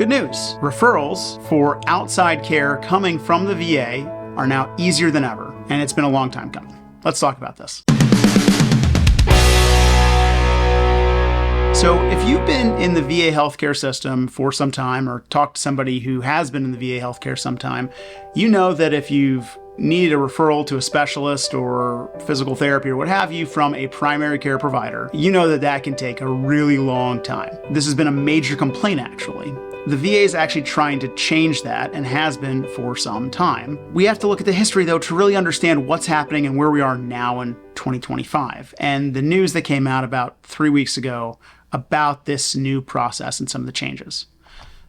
Good news. Referrals for outside care coming from the VA are now easier than ever, and it's been a long time coming. Let's talk about this. So if you've been in the VA healthcare system for some time or talked to somebody who has been in the VA healthcare some time, you know that if you've needed a referral to a specialist or physical therapy or what have you from a primary care provider, you know that that can take a really long time. This has been a major complaint, actually. The VA is actually trying to change that and has been for some time. We have to look at the history, though, to really understand what's happening and where we are now in 2025. And the news that came out about 3 weeks ago about this new process and some of the changes.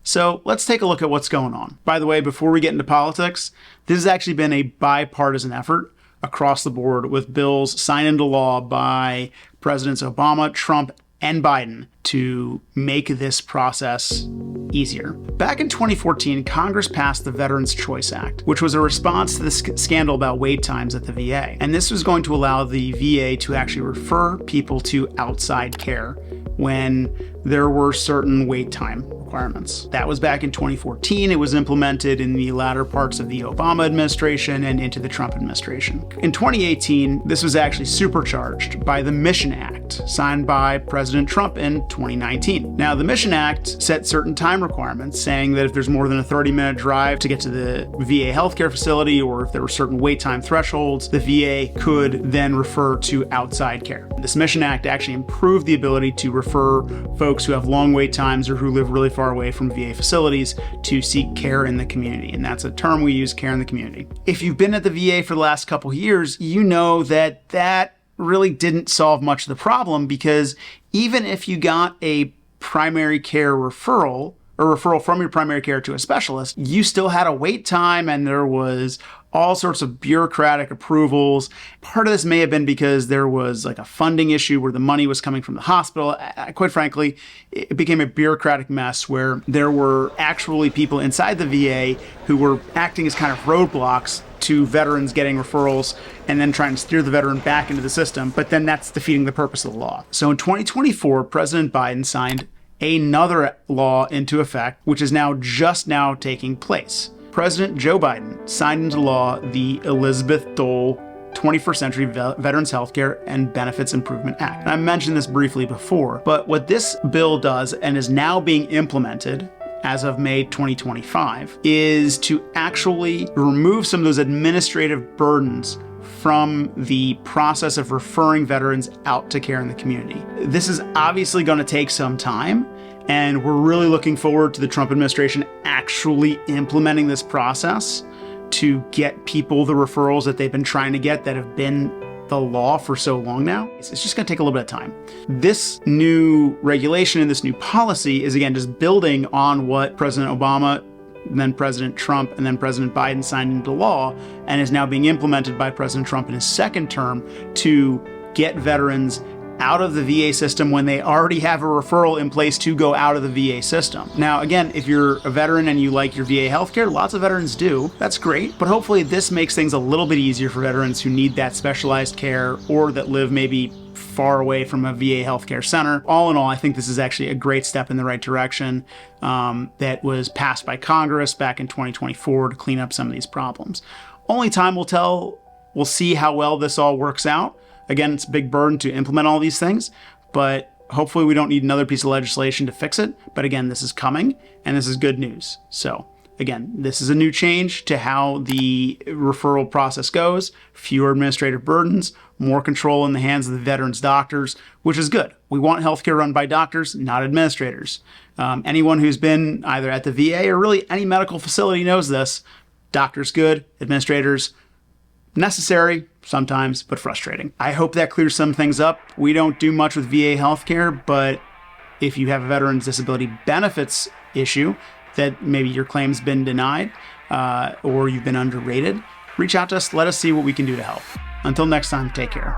So let's take a look at what's going on. By the way, before we get into politics, this has actually been a bipartisan effort across the board with bills signed into law by Presidents Obama, Trump, and Biden to make this process easier. Back in 2014, Congress passed the Veterans Choice Act, which was a response to the scandal about wait times at the VA. And this was going to allow the VA to actually refer people to outside care when there were certain wait time requirements. That was back in 2014. It was implemented in the latter parts of the Obama administration and into the Trump administration. In 2018, this was actually supercharged by the Mission Act, signed by President Trump in 2019. Now, the Mission Act set certain time requirements, saying that if there's more than a 30-minute drive to get to the VA healthcare facility, or if there were certain wait time thresholds, the VA could then refer to outside care. This Mission Act actually improved the ability to refer folks who have long wait times or who live really far away from VA facilities to seek care in the community. And that's a term we use, care in the community. If you've been at the VA for the last couple of years, you know that that really didn't solve much of the problem, because even if you got a primary care referral, or referral from your primary care to a specialist, you still had a wait time and there was all sorts of bureaucratic approvals. Part of this may have been because there was like a funding issue where the money was coming from the hospital. Quite frankly, it became a bureaucratic mess where there were actually people inside the VA who were acting as kind of roadblocks to veterans getting referrals and then trying to steer the veteran back into the system. But then that's defeating the purpose of the law. So in 2024, President Biden signed another law into effect, which is now just now taking place. President Joe Biden signed into law the Elizabeth Dole 21st Century Veterans Healthcare and Benefits Improvement Act. And I mentioned this briefly before, but what this bill does and is now being implemented as of May 2025 is to actually remove some of those administrative burdens from the process of referring veterans out to care in the community. This is obviously going to take some time, and we're really looking forward to the Trump administration actually implementing this process to get people the referrals that they've been trying to get that have been the law for so long now. It's just going to take a little bit of time. This new regulation and this new policy is, again, just building on what President Obama, and then President Trump, and then President Biden signed into law, and is now being implemented by President Trump in his second term to get veterans out of the VA system when they already have a referral in place to go out of the VA system. Now, again, if you're a veteran and you like your VA healthcare, lots of veterans do. That's great. But hopefully this makes things a little bit easier for veterans who need that specialized care or that live maybe far away from a VA healthcare center. All in all, I think this is actually a great step in the right direction that was passed by Congress back in 2024 to clean up some of these problems. Only time will tell. We'll see how well this all works out. Again, it's a big burden to implement all these things, but hopefully we don't need another piece of legislation to fix it. But again, this is coming, and this is good news. So again, this is a new change to how the referral process goes. Fewer administrative burdens, more control in the hands of the veterans' doctors, which is good. We want healthcare run by doctors, not administrators. Anyone who's been either at the VA or really any medical facility knows this. Doctors good, administrators necessary sometimes, but frustrating. I hope that clears some things up. We don't do much with VA healthcare, but if you have a veteran's disability benefits issue that maybe your claim's been denied or you've been underrated, reach out to us. Let us see what we can do to help. Until next time, take care.